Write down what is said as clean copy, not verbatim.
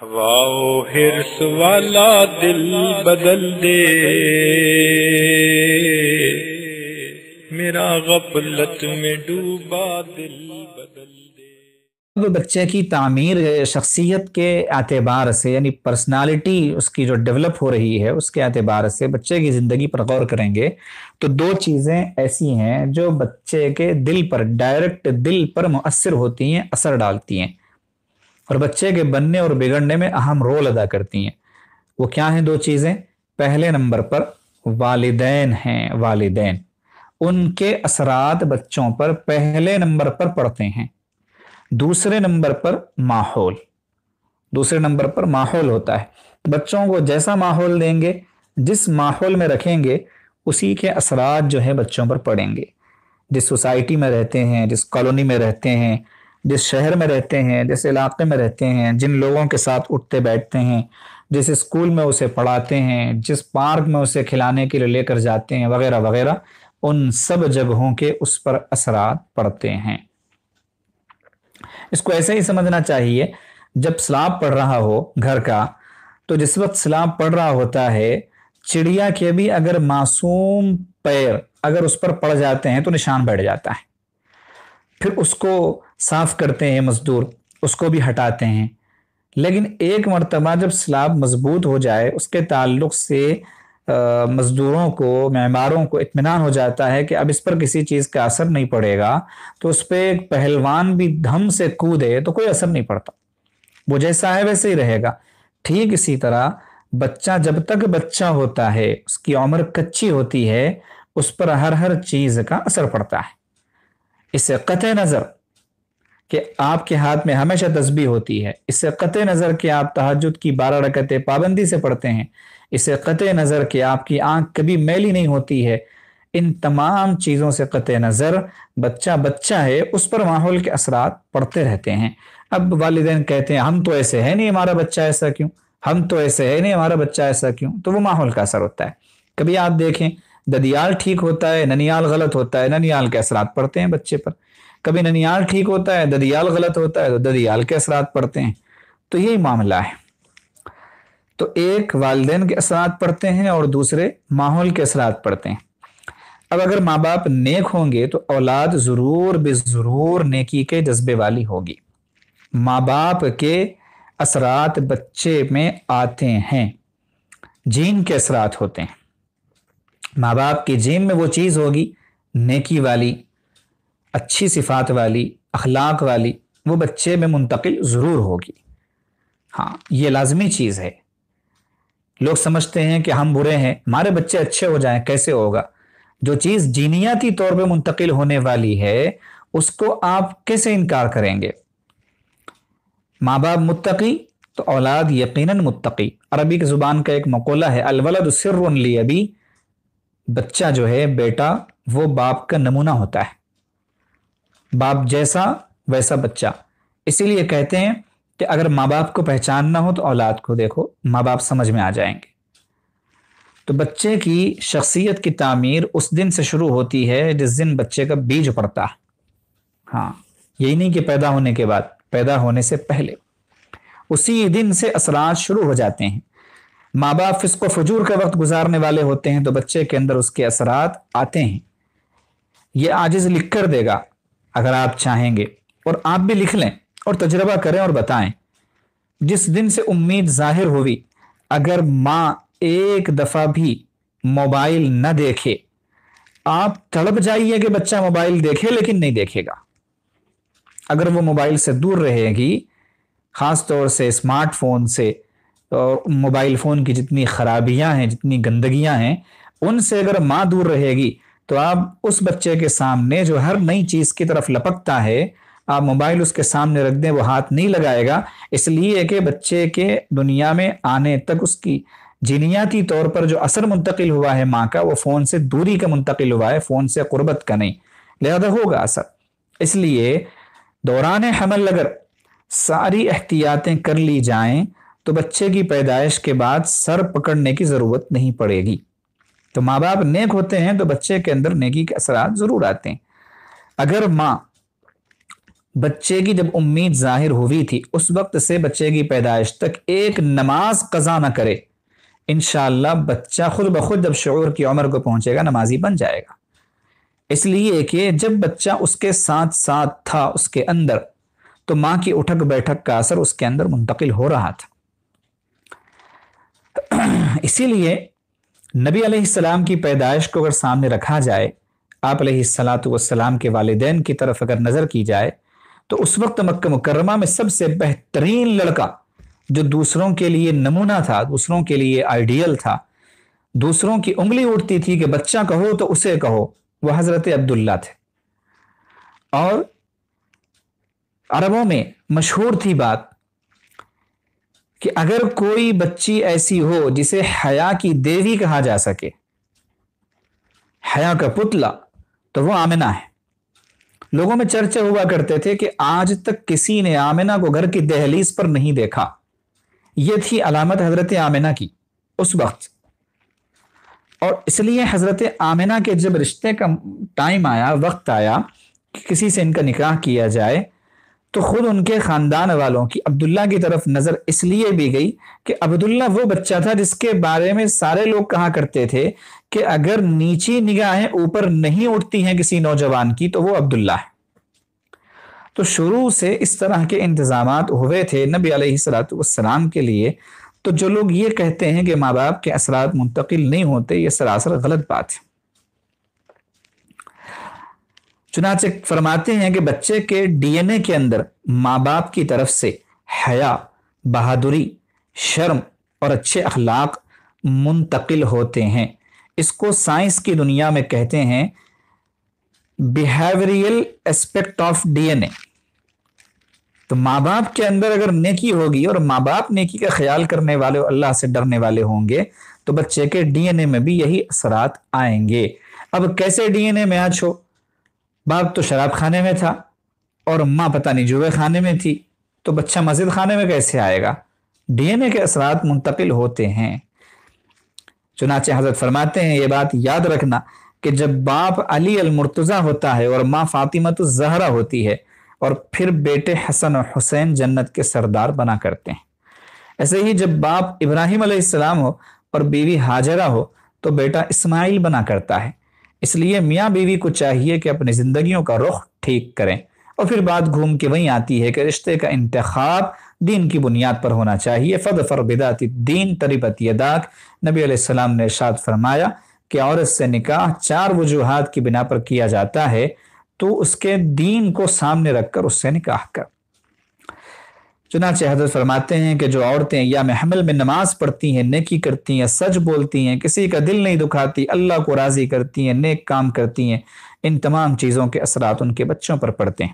واؤ ہرس والا دل بدل دے، میرا غفلت میں ڈوبا دل بدل دے۔ بچے کی تعمیر شخصیت کے اعتبار سے، یعنی پرسنالٹی اس کی جو ڈیولپ ہو رہی ہے اس کے اعتبار سے بچے کی زندگی پر غور کریں گے تو دو چیزیں ایسی ہیں جو بچے کے دل پر، ڈائریکٹ دل پر مؤثر ہوتی ہیں، اثر ڈالتی ہیں اور بچے کے بننے اور بگڑنے میں اہم رول ادا کرتی ہیں۔ وہ کیا ہیں دو چیزیں؟ پہلے نمبر پر والدین ہیں، والدین، ان کے اثرات بچوں پر پہلے نمبر پر پڑتے ہیں۔ دوسرے نمبر پر ماحول، دوسرے نمبر پر ماحول ہوتا ہے۔ بچوں کو جیسا ماحول دیں گے، جس ماحول میں رکھیں گے، اسی کے اثرات جو ہے بچوں پر پڑیں گے۔ جس سوسائٹی میں رہتے ہیں، جس کالونی میں رہتے ہیں، جس شہر میں رہتے ہیں، جس علاقے میں رہتے ہیں، جن لوگوں کے ساتھ اٹھتے بیٹھتے ہیں، جس اسکول میں اسے پڑھاتے ہیں، جس پارک میں اسے کھلانے کے لیے لے کر جاتے ہیں، وغیرہ وغیرہ، ان سب جگہوں کے اس پر اثرات پڑتے ہیں۔ اس کو ایسے ہی سمجھنا چاہیے، جب سیلاب پڑ رہا ہو گھر کا، تو جس وقت سیلاب پڑ رہا ہوتا ہے، چڑیا کے بھی اگر معصوم پیر اگر اس پر پڑ جاتے ہیں تو نشان بیٹھ جاتا ہے۔ پھر اس کو صاف کرتے ہیں مزدور، اس کو بھی ہٹاتے ہیں۔ لیکن ایک مرتبہ جب سیلاب مضبوط ہو جائے، اس کے تعلق سے مزدوروں کو، معماروں کو اطمینان ہو جاتا ہے کہ اب اس پر کسی چیز کا اثر نہیں پڑے گا، تو اس پہ ایک پہلوان بھی دھم سے کودے تو کوئی اثر نہیں پڑتا، وہ جیسا ہے ویسے ہی رہے گا۔ ٹھیک اسی طرح بچہ جب تک بچہ ہوتا ہے، اس کی عمر کچی ہوتی ہے، اس پر ہر چیز کا اثر پڑتا ہے۔ اس سے قطع نظر کہ آپ کے ہاتھ میں ہمیشہ تسبیح ہوتی ہے، اس سے قطع نظر کہ آپ تہجد کی 12 رکعتیں پابندی سے پڑھتے ہیں، اس سے قطع نظر کہ آپ کی آنکھ کبھی میلی نہیں ہوتی ہے، ان تمام چیزوں سے قطع نظر بچہ ہے، اس پر ماحول کے اثرات پڑتے رہتے ہیں۔ اب والدین کہتے ہیں ہم تو ایسے ہے نہیں، ہمارا بچہ ایسا کیوں، ہم تو ایسے ہے نہیں، ہمارا بچہ ایسا کیوں؟ تو وہ ماحول کا اثر ہوتا ہے۔ کبھی آپ دیکھیں ددیال ٹھیک ہوتا ہے، ننیال غلط ہوتا ہے، ننیال کے اثرات پڑتے ہیں بچے پر۔ کبھی ننیال ٹھیک ہوتا ہے، ددیال غلط ہوتا ہے، تو ددیال کے اثرات پڑتے ہیں۔ تو یہی معاملہ ہے۔ تو ایک والدین کے اثرات پڑتے ہیں اور دوسرے ماحول کے اثرات پڑتے ہیں۔ اب اگر ماں باپ نیک ہوں گے تو اولاد ضرور بے ضرور نیکی کے جذبے والی ہوگی۔ ماں باپ کے اثرات بچے میں آتے ہیں، جین کے اثرات ہوتے ہیں۔ ماں باپ کی جین میں وہ چیز ہوگی نیکی والی، اچھی صفات والی، اخلاق والی، وہ بچے میں منتقل ضرور ہوگی۔ ہاں، یہ لازمی چیز ہے۔ لوگ سمجھتے ہیں کہ ہم برے ہیں، ہمارے بچے اچھے ہو جائیں، کیسے ہوگا؟ جو چیز جینیاتی طور پہ منتقل ہونے والی ہے، اس کو آپ کیسے انکار کریں گے؟ ماں باپ متقی تو اولاد یقیناً متقی۔ عربی کی زبان کا ایک مقولہ ہے، الولد سر لابی، بچہ جو ہے، بیٹا، وہ باپ کا نمونہ ہوتا ہے۔ باپ جیسا ویسا بچہ۔ اسی لیے کہتے ہیں کہ اگر ماں باپ کو پہچاننا ہو تو اولاد کو دیکھو، ماں باپ سمجھ میں آ جائیں گے۔ تو بچے کی شخصیت کی تعمیر اس دن سے شروع ہوتی ہے جس دن بچے کا بیج پڑتا ہے۔ ہاں، یہی نہیں کہ پیدا ہونے کے بعد، پیدا ہونے سے پہلے اسی دن سے اثرات شروع ہو جاتے ہیں۔ ماں باپ فسق و فجور کا وقت گزارنے والے ہوتے ہیں تو بچے کے اندر اس کے اثرات آتے ہیں۔ یہ عاجز لکھ کر دے گا اگر آپ چاہیں گے، اور آپ بھی لکھ لیں اور تجربہ کریں اور بتائیں۔ جس دن سے امید ظاہر ہوئی، اگر ماں ایک دفعہ بھی موبائل نہ دیکھے، آپ تڑپ جائیے کہ بچہ موبائل دیکھے، لیکن نہیں دیکھے گا۔ اگر وہ موبائل سے دور رہے گی، خاص طور سے اسمارٹ فون سے، اور موبائل فون کی جتنی خرابیاں ہیں، جتنی گندگیاں ہیں، ان سے اگر ماں دور رہے گی تو آپ اس بچے کے سامنے جو ہر نئی چیز کی طرف لپکتا ہے، آپ موبائل اس کے سامنے رکھ دیں، وہ ہاتھ نہیں لگائے گا، اس لیے کہ بچے کے دنیا میں آنے تک اس کی جینیاتی طور پر جو اثر منتقل ہوا ہے ماں کا، وہ فون سے دوری کا منتقل ہوا ہے، فون سے قربت کا نہیں، لہذا ہوگا اثر۔ اس لیے دوران حمل اگر ساری احتیاطیں کر لی جائیں تو بچے کی پیدائش کے بعد سر پکڑنے کی ضرورت نہیں پڑے گی۔ تو ماں باپ نیک ہوتے ہیں تو بچے کے اندر نیکی کے اثرات ضرور آتے ہیں۔ اگر ماں بچے کی جب امید ظاہر ہوئی تھی اس وقت سے بچے کی پیدائش تک ایک نماز قضا نہ کرے، انشاءاللہ بچہ خود بخود جب شعور کی عمر کو پہنچے گا نمازی بن جائے گا۔ اس لیے کہ جب بچہ اس کے ساتھ ساتھ تھا اس کے اندر، تو ماں کی اٹھک بیٹھک کا اثر اس کے اندر منتقل ہو رہا تھا۔ اسی لیے نبی علیہ السلام کی پیدائش کو اگر سامنے رکھا جائے، آپ علیہ الصلاۃ والسلام کے والدین کی طرف اگر نظر کی جائے، تو اس وقت مکہ مکرمہ میں سب سے بہترین لڑکا جو دوسروں کے لیے نمونہ تھا، دوسروں کے لیے آئیڈیل تھا، دوسروں کی انگلی اٹھتی تھی کہ بچہ کہو تو اسے کہو، وہ حضرت عبداللہ تھے۔ اور عربوں میں مشہور تھی بات کہ اگر کوئی بچی ایسی ہو جسے حیا کی دیوی کہا جا سکے، حیا کا پتلا، تو وہ آمنہ ہے۔ لوگوں میں چرچے ہوا کرتے تھے کہ آج تک کسی نے آمنہ کو گھر کی دہلیز پر نہیں دیکھا۔ یہ تھی علامت حضرت آمنہ کی اس وقت، اور اس لیے حضرت آمنہ کے جب رشتے کا ٹائم آیا، وقت آیا کہ کسی سے ان کا نکاح کیا جائے، تو خود ان کے خاندان والوں کی عبداللہ کی طرف نظر اس لیے بھی گئی کہ عبداللہ وہ بچہ تھا جس کے بارے میں سارے لوگ کہا کرتے تھے کہ اگر نیچی نگاہیں اوپر نہیں اٹھتی ہیں کسی نوجوان کی تو وہ عبداللہ ہے۔ تو شروع سے اس طرح کے انتظامات ہوئے تھے نبی علیہ الصلوۃ والسلام کے لیے۔ تو جو لوگ یہ کہتے ہیں کہ ماں باپ کے اثرات منتقل نہیں ہوتے، یہ سراسر غلط بات ہے۔ چنانچہ فرماتے ہیں کہ بچے کے ڈی این اے کے اندر ماں باپ کی طرف سے حیا، بہادری، شرم اور اچھے اخلاق منتقل ہوتے ہیں۔ اس کو سائنس کی دنیا میں کہتے ہیں behavioural aspect of D N A. تو ماں باپ کے اندر اگر نیکی ہوگی اور ماں باپ نیکی کا خیال کرنے والے اور اللہ سے ڈرنے والے ہوں گے تو بچے کے ڈی این اے میں بھی یہی اثرات آئیں گے۔ اب کیسے ڈی این اے میچ ہو؟ باپ تو شراب خانے میں تھا اور ماں پتہ نہیں جوئے خانے میں تھی، تو بچہ مسجد خانے میں کیسے آئے گا؟ ڈی این اے کے اثرات منتقل ہوتے ہیں۔ چنانچہ حضرت فرماتے ہیں یہ بات یاد رکھنا کہ جب باپ علی المرتضیٰ ہوتا ہے اور ماں فاطمۃ الزہرا ہوتی ہے، اور پھر بیٹے حسن اور حسین جنت کے سردار بنا کرتے ہیں، ایسے ہی جب باپ ابراہیم علیہ السلام ہو اور بیوی ہاجرہ ہو تو بیٹا اسماعیل بنا کرتا ہے۔ اس لیے میاں بیوی کو چاہیے کہ اپنی زندگیوں کا رخ ٹھیک کریں، اور پھر بات گھوم کے وہیں آتی ہے کہ رشتے کا انتخاب دین کی بنیاد پر ہونا چاہیے۔ فَاظْفَرْ بِذَاتِ الدِّینِ تَرِبَتْ یَدَاک، نبی علیہ السلام نے ارشاد فرمایا کہ عورت سے نکاح 4 وجوہات کی بنا پر کیا جاتا ہے، تو اس کے دین کو سامنے رکھ کر اس سے نکاح کر۔ چنانچہ حضرت فرماتے ہیں کہ جو عورتیں یا حمل میں نماز پڑھتی ہیں، نیکی کرتی ہیں، سچ بولتی ہیں، کسی کا دل نہیں دکھاتی، اللہ کو راضی کرتی ہیں، نیک کام کرتی ہیں، ان تمام چیزوں کے اثرات ان کے بچوں پر پڑتے ہیں۔